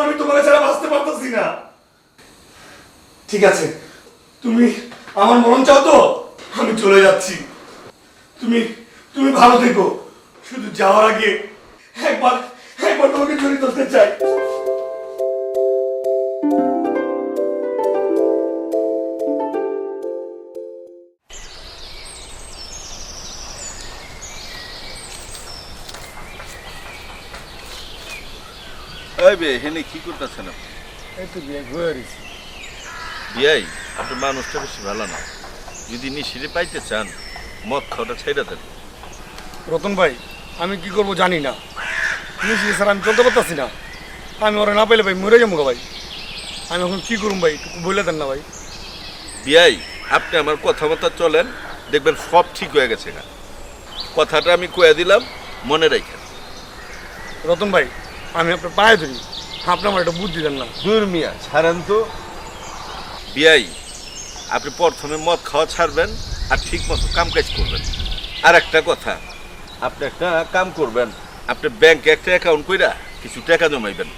আমি তোমাকে ছাড়া বাঁচতে পারতেছি না। ঠিক আছে, তুমি আমার মরণ চাও তো আমি চলে যাচ্ছি। তুমি তুমি ভালো থেকো। শুধু যাওয়ার আগে একবার একবার তোমাকে জড়িয়ে ধরতে চাই। ওই বে হেনে কি করতেছেন আপনি? এই তো বিয়ে ঘুরে দিছি। বিয়াই আপনার মানুষটা বেশি ভালো না। যদি নিশিরে পাইতে চান মদ খাওয়াটা ছেড়ে দেন। রতন ভাই, আমি কি করবো জানি না। নিশি স্যার আমি চলতে পারতাছি না। আমি ওরা না পাইলে ভাই মরে যাবো ভাই। আমি এখন কি করুম ভাই, একটু বলে দেন না ভাই। বিয়াই আপনি আমার কথা মতো চলেন, দেখবেন সব ঠিক হয়ে গেছে না। কথাটা আমি কয়ে দিলাম, মনে রাখেন। রতন ভাই, আমি আপনার পায়ে ধরি, আপনি আমার একটা বুদ্ধি দেন না। দূর মিয়া ছাড়েন তো। বিয়াই আপনি প্রথমে মদ খাওয়া ছাড়বেন আর ঠিক মতো কাম কাজ করবেন। আর একটা কথা, আপনি একটা কাম করবেন, আপনি ব্যাংকে একটা অ্যাকাউন্ট কইরা কিছু টাকা জমাইবেন।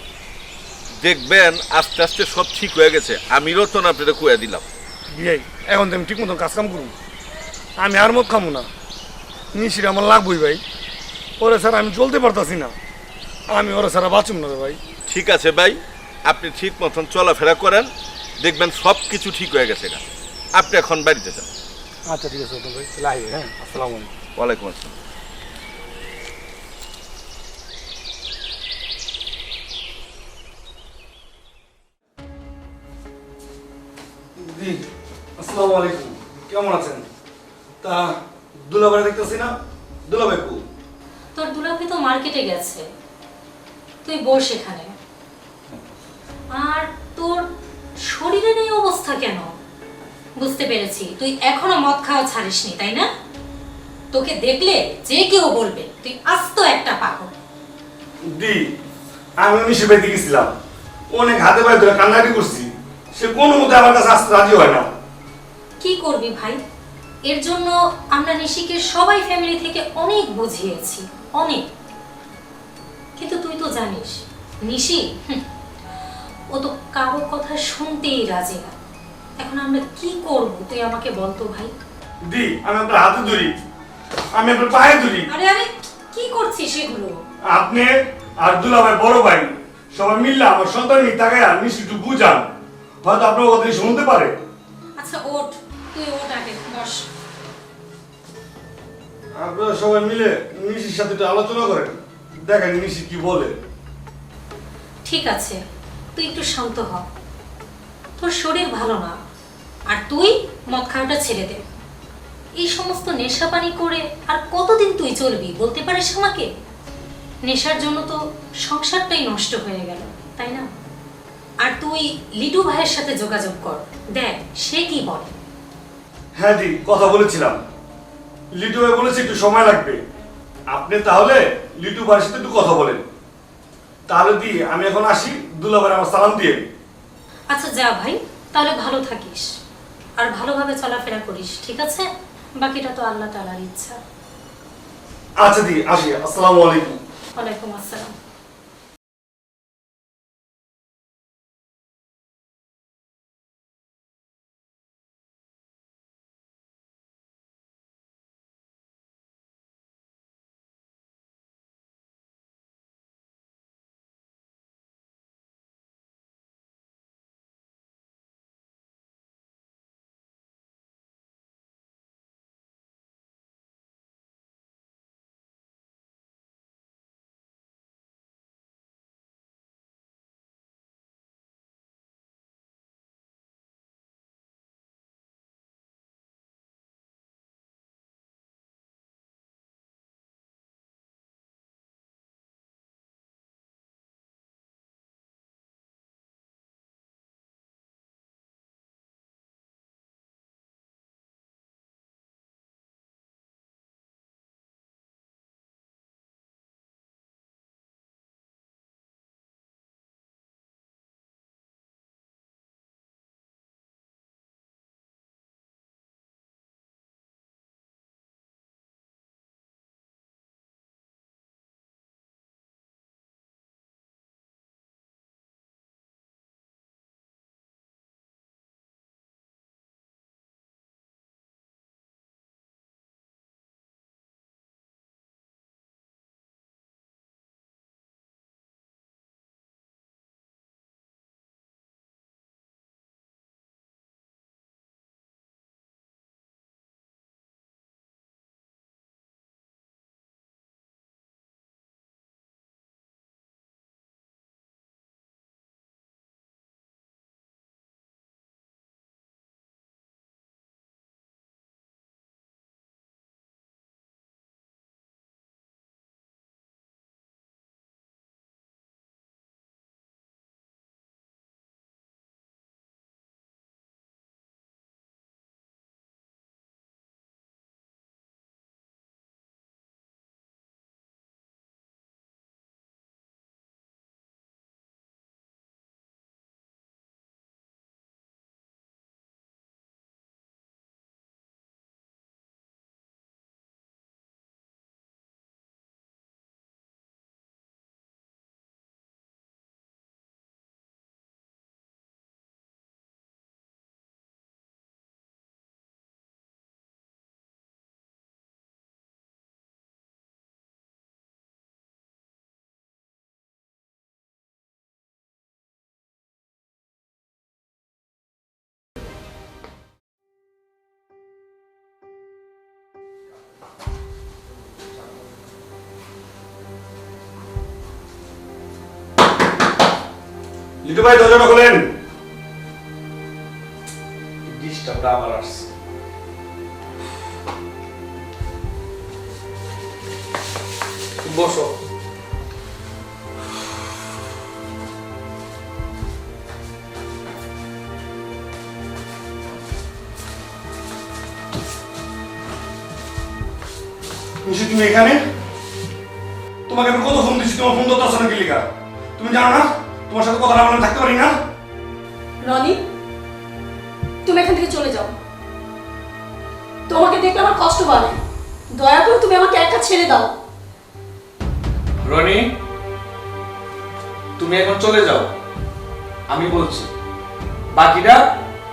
দেখবেন আস্তে আস্তে সব ঠিক হয়ে গেছে। আমি রতন আপনাদের কয়ে দিলাম। বিয়াই এখন তো আমি ঠিক মতন কাজ কাম করুন। আমি আর মত খামো না। নিশির আমার লাগবই ভাই। ওরে স্যার আমি চলতে পারতাছি না। আমি ওরা ছাড়া বাঁচুম না রে ভাই। ঠিক আছে ভাই, আপনি ঠিক মতন চলাফেরা করেন, দেখবেন সব কিছু ঠিক হয়ে গেছে না। আপনি এখন বাড়িতে যান। আচ্ছা ঠিক আছে রতন ভাই, তাহলে আই হ্যাঁ, আসসালামু আলাইকুম। ওয়ালাইকুম আসসালাম। জি, আসসালামু আলাইকুম। কেমন আছেন? তা দুলাভাই দেখতেছি না। দুলাভাই কো? তোর দুলাভাই তো মার্কেটে গেছে, তুই বস এখানে। আর তোর শরীরের এই অবস্থা কেন? বুঝতে পেরেছি, তুই এখনো মদ খাওয়া ছাড়িসনি, তাই না? তোকে দেখলে যে কেউ বলবে তুই আস্ত একটা পাগল। দি, আমি নিশি বাইতে গেছিলাম। অনেক হাতে পায়ে ধরে কান্নাকাটি করছি। সে কোনো মতে আমার কাছে আসতে রাজি হয় না। কি করবি ভাই, এর জন্য আমরা নিশিকে সবাই ফ্যামিলি থেকে অনেক বুঝিয়েছি, অনেক। কিন্তু তুই তো জানিস নিশি ও তো কারো কথা শুনতেই রাজি না। এখন আমরা কি করব তুই আমাকে বল তো ভাই। দি, আমি আপনার হাতে ধরি, আমি আপনার পায়ে ধরি। আরে আরে কি করছিস এগুলো? আপনি আর দুলাভাই বড় ভাই সবাই মিললে আমার সন্তানকে তাকায় আর নিশি একটু বুঝান, হয়তো আপনার কথা শুনতে পারে। আচ্ছা ওঠ, তুই ওঠ আগে বস। আপনারা সবাই মিলে নিশির সাথে একটু আলোচনা করেন, দেখেন নিশি কি বলে। ঠিক আছে, তুই একটু শান্ত হ। তোর শরীর ভালো না, আর তুই মদ খাওয়াটা ছেড়ে দে। এই সমস্ত নেশা পানি করে আর কতদিন তুই চলবি বলতে পারিস আমাকে? নেশার জন্য তো সংসারটাই নষ্ট হয়ে গেল, তাই না? আর তুই লিটু ভাইয়ের সাথে যোগাযোগ কর, দেখ সে কি বলে। হ্যাঁ দি, কথা বলেছিলাম। লিটু ভাই বলেছে একটু সময় লাগবে। আপনি তাহলে লিটু ভাইয়ের সাথে একটু কথা বলেন। তাহলে দি আমি এখন আসি, দুলাভাই আমার সালাম দিয়ে। আচ্ছা যা ভাই, তাহলে ভালো থাকিস আর ভালোভাবে চলাফেরা করিস, ঠিক আছে? বাকিটা তো আল্লাহ তাআলার ইচ্ছা। আচ্ছা দি, আসি। আসসালামু আলাইকুম। ওয়ালাইকুম আসসালাম। লিটু ভাই দরজাটা খোলেন। ডিস্টার্বটা আবার আসছে। বসো। নিশি তুমি এখানে? তোমাকে আমি কত ফোন দিচ্ছি, তোমার ফোন ধরতে আসো না কি লিখা? তুমি জানো না তোমার সাথে কথা না বলে আমি থাকতে পারি না? রনি, তুমি এখান থেকে চলে যাও। তোমাকে দেখলে আমার কষ্ট বাড়ে। দয়া করে তুমি আমাকে একা ছেড়ে দাও। রনি, তুমি এখন চলে যাও, আমি বলছি, বাকিটা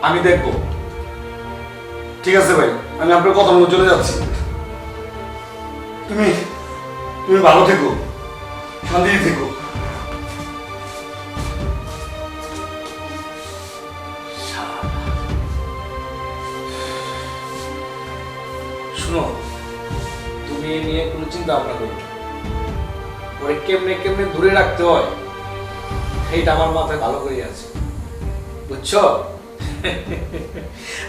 আমি দেখবো। ঠিক আছে ভাই, আমি আপনার কথা মতো চলে যাচ্ছি। তুমি তুমি ভালো থেকো, শান্তিতে থেকো। শুনো, তুমি এ নিয়ে কোনো চিন্তা ভাবনা করো না। ওরে কেমনে কেমনে দূরে রাখতে হয় সেইটা আমার মাথায় ভালো করে আছে, বুঝছো?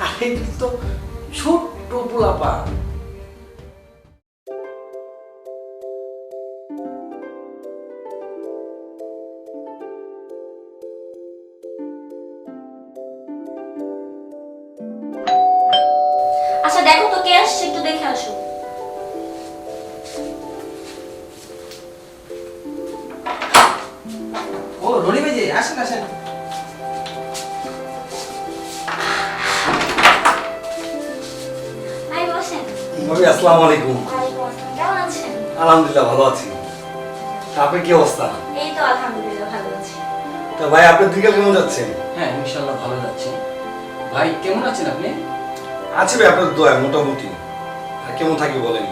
আরে তো ছোট্ট পোলাপা। আচ্ছা দেখো তো কে আসছে, একটু দেখে আসো। ও রনি ভাই, আসেন আসেন। ভাই বসেন। ভাবি আসসালামু আলাইকুম। ওয়ালাইকুম আসসালাম, কেমন আছেন? আলহামদুলিল্লাহ ভালো আছি। তা আপনার কি অবস্থা? এই তো আলহামদুলিল্লাহ ভালো আছি। তা ভাই আপনার দিকে কেমন যাচ্ছেন? হ্যাঁ ইনশাআল্লাহ ভালো যাচ্ছে। ভাই কেমন আছেন আপনি? আছি ভাই আপনার দোয়া মোটামুটি। আর কেমন থাকি বলেন,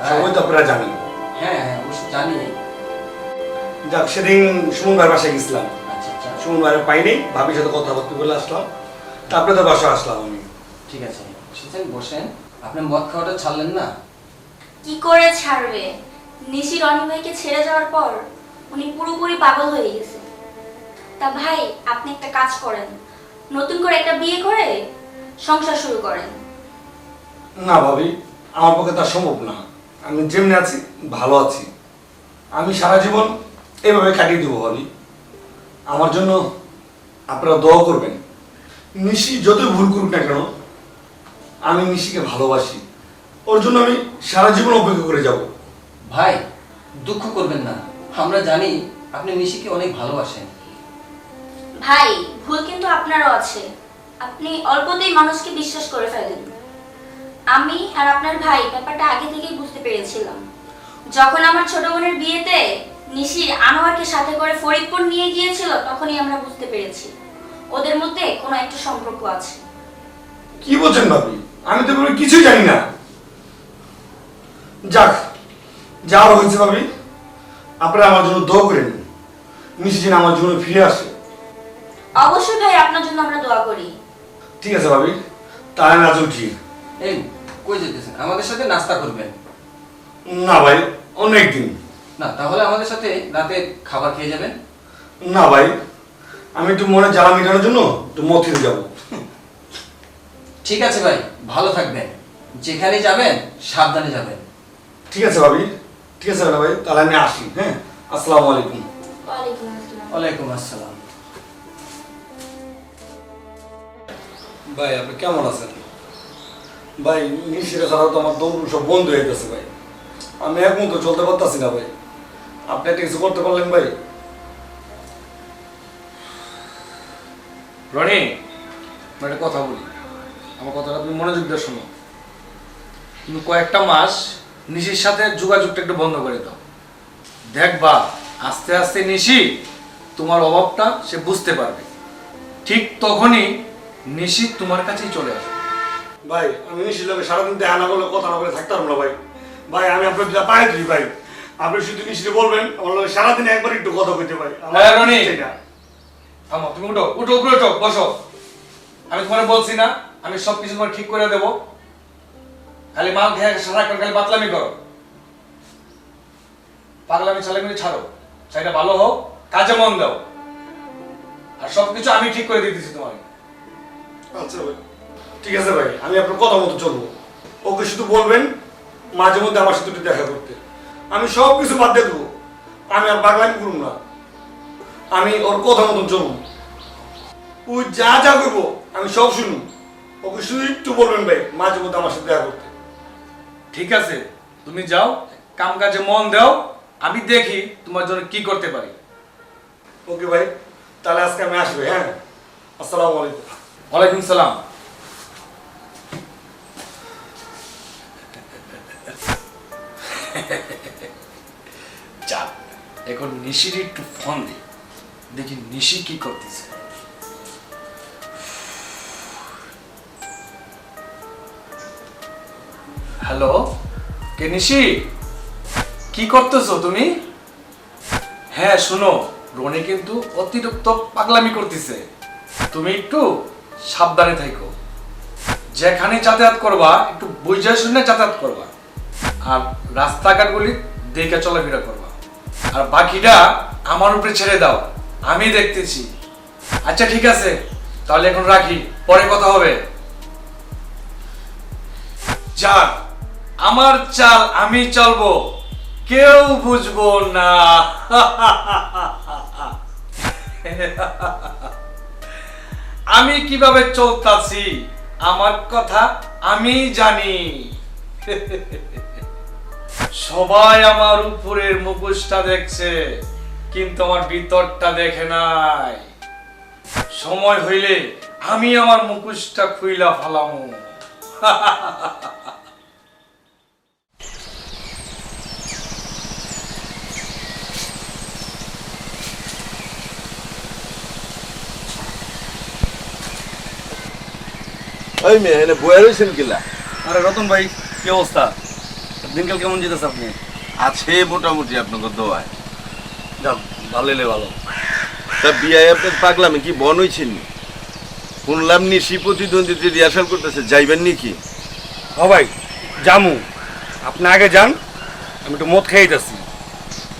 সবাই তো আপনারা জানেন। হ্যাঁ হ্যাঁ অবশ্যই জানি। যাক, সেদিন সুমন ভাইয়ের বাসায় গেছিলাম। আচ্ছা আচ্ছা সুমন ভাইয়ের পাইনি, ভাবির সাথে কথাবার্তা বলে আসলাম। তা আপনাদের বাসায় আসলাম আমি। ঠিক আছে, সেখানে বসেন। আপনি মদ খাওয়াটা ছাড়লেন না? কি করে ছাড়বে? নিশি রনি ভাইকে ছেড়ে যাওয়ার পর উনি পুরোপুরি পাগল হয়ে গেছে। তা ভাই আপনি একটা কাজ করেন, নতুন করে একটা বিয়ে করে সংসার শুরু করেন। না ভাবি, আমার পক্ষে তা সম্ভব না। আমি যেমনি আছি ভালো আছি। আমি সারা জীবন এভাবে কাটিয়ে দেবো ভাবি। আমার জন্য আপনারা দোয়া করবেন। নিশি যতই ভুল করুক না কেন, আমি নিশিকে ভালোবাসি। ওর জন্য আমি সারা জীবন অপেক্ষা করে যাব। ভাই দুঃখ করবেন না, আমরা জানি আপনি নিশিকে অনেক ভালোবাসেন। ভাই ভুল কিন্তু আপনারও আছে, আপনি অল্পতেই মানুষকে বিশ্বাস করে ফেলেন। আমি আর আপনার ভাই ব্যাপারটা আগে থেকেই বুঝতে পেরেছিলাম। যখন আমার ছোট বোনের বিয়েতে নিশি আনোয়ারকে সাথে করে ফরিদপুর নিয়ে গিয়েছিল, তখনই আমরা বুঝতে পেরেছি ওদের মধ্যে কোনো একটা সম্পর্ক আছে। কি বলছেন ভাবি? আমি তো এগুলো কিছুই জানি না। যাক, যা হয়েছে ভাবি, আপনারা আমার জন্য দোয়া করেন। নিশি যেন আমার জীবনে ফিরে আসে। অবশ্যই ভাই, আপনার জন্য আমরা দোয়া করি। ঠিক আছে ভাবি, তাহলে আমি আজ উঠি। এই কই যেতেছেন? আমাদের সাথে নাস্তা করবেন? না ভাই, অনেক দিন। না তাহলে আমাদের সাথে রাতে খাবার খেয়ে যাবেন। না ভাই, আমি একটু মনে জ্বালা মেটানোর জন্য একটু মদ খেতে যাবো। ঠিক আছে ভাই, ভালো থাকবেন। যেখানে যাবেন সাবধানে যাবেন। ঠিক আছে ভাবি, ঠিক আছে ভাই, তাহলে আমি আসি। হ্যাঁ, আসসালামু আলাইকুম। ওয়ালাইকুম আসসালাম। ওয়ালাইকুম আসসালাম। ভাই আপনি কেমন আছেন? ভাই নিশিরা ছাড়াও তো আমার দৌড় সব বন্ধ হয়ে গেছে ভাই। আমি এখন তো চলতে পারতাছি না ভাই। আপনি একটা কিছু করতে পারলেন ভাই? রনি, আমি একটা কথা বলি, আমার কথাটা তুমি মনোযোগ দিয়ে শোনো। তুমি কয়েকটা মাস নিশির সাথে যোগাযোগটা একটু বন্ধ করে দাও। দেখবা আস্তে আস্তে নিশি তোমার অভাবটা সে বুঝতে পারবে। ঠিক তখনই নিশি তোমার কাছেই চলে আসবে। ভাই আমি নিশির লোকে সারাদিন দেখা না করলে কথা না বলে থাকতে পারবো না ভাই। ভাই আমি আপনার দিলা পায়ে দিই ভাই। আপনি শুধু নিশিতে বলবেন আমার লোকে সারাদিন একবার একটু কথা কইতে ভাই। আমার হ্যাঁ, রনি। চাই না। থামো, তুমি উঠো উঠো উপরে উঠো, বসো। আমি তোমার বলছি না আমি সবকিছু তোমার ঠিক করে দেবো, খালি মাল খেয়ে সারাক্ষণ খালি বাতলামি করো। পাগলামি ছালামি ছাড়ো, সেটা ভালো হোক, কাজে মন দাও। আর সবকিছু আমি ঠিক করে দিতেছি তোমাকে। আচ্ছা ভাই, ঠিক আছে ভাই, আমি আপনার কথা মতো চলবো। ওকে শুধু বলবেন মাঝে মধ্যে আমার সাথে একটু দেখা করতে। আমি সব কিছু বাদ দিয়ে দেবো, আমি আর পাগলামি করুন না, আমি ওর কথা মতন চলবো। ও যা যা করবো আমি সব শুনুন। ওকে শুধু একটু বলবেন ভাই মাঝে মধ্যে আমার সাথে দেখা করতে। ঠিক আছে, তুমি যাও, কাম কাজে মন দাও, আমি দেখি তোমার জন্য কি করতে পারি। ওকে ভাই, তাহলে আজকে আমি আসবো। হ্যাঁ, আসসালামু আলাইকুম। ওয়ালাইকুম সালাম। যাক, এখন নিশির একটু ফোন দিই, দেখি নিশি কি করতেছে। হ্যালো, কে নিশি? কি করতেছো তুমি? হ্যাঁ শোনো, রনি কিন্তু অতিরিক্ত পাগলামি করতেছে, তুমি একটু সাবধানে থাকো। যেখানে যাতায়াত করবা একটু বুঝে শুনে যাতায়াত করবা, আর রাস্তাঘাটগুলি দেখে চলাফেরা করবা, আর বাকিটা আমার উপরে ছেড়ে দাও, আমি দেখতেছি। আচ্ছা ঠিক আছে, তাহলে এখন রাখি, পরে কথা হবে। যাক, আমার চাল আমি চলবো, কেউ বুঝবো না। আমি কিভাবে চলতাছি আমার কথা আমি জানি। সবাই আমার উপরের মুখোশটা দেখছে, কিন্তু আমার ভিতরটা দেখে নাই। সময় হইলে আমি আমার মুখোশটা খুইলা ফালামু। ওই মেয়ে এনে বয়ে রয়েছেন কিলা? আরে রতন ভাই, কি অবস্থা? দিনকাল কেমন যেতেছে আপনি? আছে মোটামুটি আপনাকে দোয়ায়। যাক, ভালো এলে ভালো। তা বিয়ায় আপনার পাগলামি কি বন হয়েছেন? শুনলাম নিশি প্রতিদ্বন্দ্বীতে রিহার্সাল করতেছে, যাইবেন নাকি? হ ভাই, জামু। আপনি আগে যান, আমি একটু মদ খেয়ে যাচ্ছি।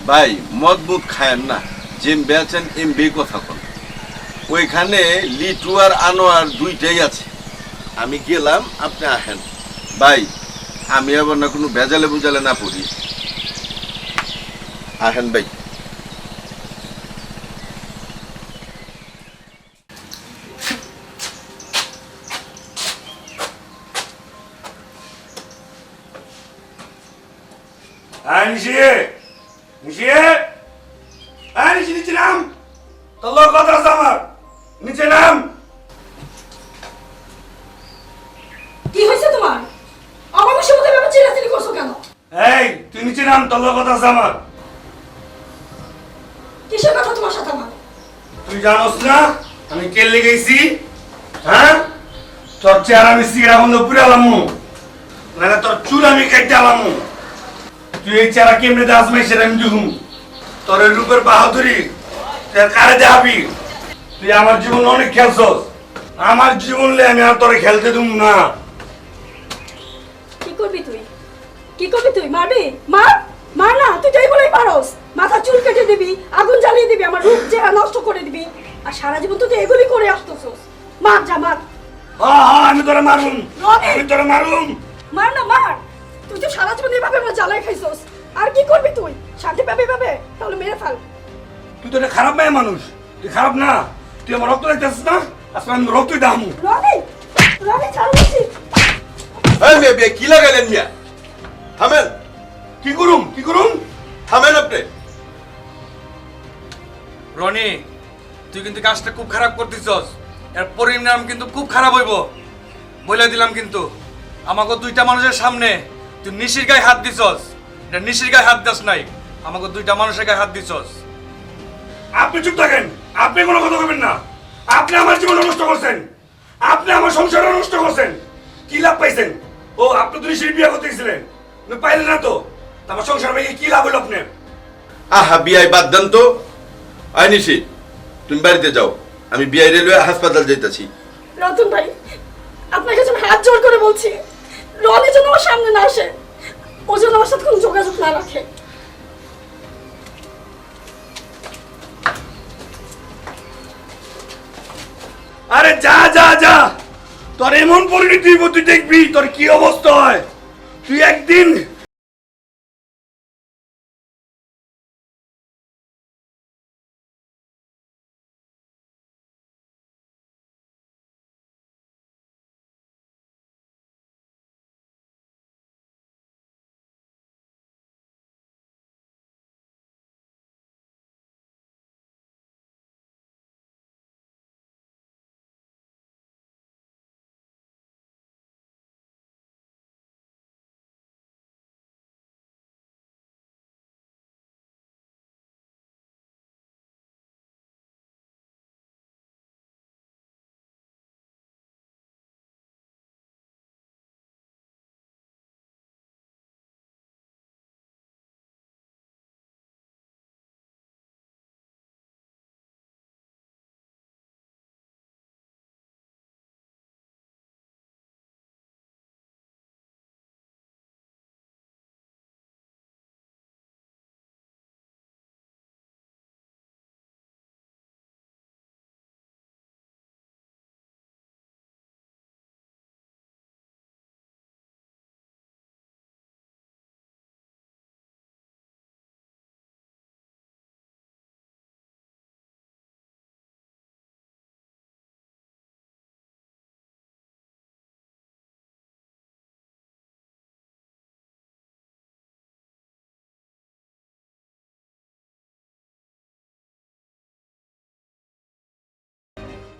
ভাই মদ বুদ খায়েন না, যেম বেচেন এম বে কথা কন। ওইখানে লিটু আর আনোয়ার দুইটাই আছে, আমি গেলাম, আপনি আহেন। ভাই আমি আবার না কোনো বেজালে বুজালে না পড়ি, আহেন ভাই। নিশিয়ে নিশিয়ে নিশি, নিচে নাম, তোর লোক কথা আছে আমার, নিচে নাম। কি হয়েছে তোমার? আমার মুখের মধ্যে ব্যাপার চিল্লাচিল্লি করছো কেন? এই তুই নিচে নাম, তোর লোক কথা আছে আমার। কিসের কথা তোমার সাথে আমার? তুই জানোস না আমি কে লেগেছি? হ্যাঁ, তোর চেহারা আমি সিগরা বন্ধ পুরে আলামু, নাহলে তোর চুল আমি কেটে আলামু। তুই এই চেহারা কেমনে দাস মাই সেটা আমি দেখুম। তোর এই রূপের বাহাদুরি তুই আর কারে দেখাবি? তুই আমার জীবন অনেক খেলছস, আমার জীবন লে আমি আর তোরে খেলতে দেব না। কি করবি তুই? কি করবি তুই? মারবি? মার, মার না, তুই তো এগুলোই পারস। মাথা চুল কেটে দিবি, আগুন জ্বালিয়ে দিবি, আমার রূপ চেহারা নষ্ট করে দিবি, আর সারা জীবন তুই এগুলি করে আসতেছস। মার, যা মার। হ্যাঁ হ্যাঁ, আমি তোরে মারুম, আমি তোরে মারুম। মার না, মার। তুই তো সারা জীবন এভাবে আমার জ্বালাই খাইছস, আর কি করবি তুই? শান্তি পাবি পাবে? তাহলে মেরে ফেল। তুই তো একটা খারাপ মেয়ে মানুষ, তুই খারাপ না। তুই আমার রক্ত দেখতেছিস না, আজকে আমি রক্তই দামু। রনি, রনি ছাড় বলছি। এই মেয়ে বিয়ে কি লাগাইলেন মিয়া? থামেন, কি করুম, কি করুম? থামেন আপনি। রনি, তুই কিন্তু কাজটা খুব খারাপ করতেছস, এর পরিণাম কিন্তু খুব খারাপ হইব, বলে দিলাম। কিন্তু আমাকে দুইটা মানুষের সামনে তুই নিশির গায়ে হাত দিছস, এটা নিশির গায়ে হাত দাস নাই, আমাকে দুইটা মানুষের গায়ে হাত দিছস। আপনি চুপ থাকেন, আপনি কোনো কথা বলবেন না। আপনি আমার জীবন নষ্ট করছেন, আপনি আমার সংসার নষ্ট করছেন। কি লাভ পাইছেন? ও, আপনি তো নিশ্চয়ই বিয়ে করতে গেছিলেন, পাইলেন না তো, আমার সংসার ভেঙে কি লাভ হলো আপনার? আহা বিয়াই বাদ দেন তো। আই নিশি, তুমি বাড়িতে যাও, আমি বিয়াই রেলওয়ে হাসপাতাল যাইতাছি। রতন ভাই, আপনাকে যেন হাত জোর করে বলছি, রনি যেন আমার সামনে না আসে, ও যেন আমার সাথে কোনো যোগাযোগ না রাখে। আরে যা যা যা, তোর এমন পরিণতি হইব তুই দেখবি তোর কি অবস্থা হয়। তুই একদিন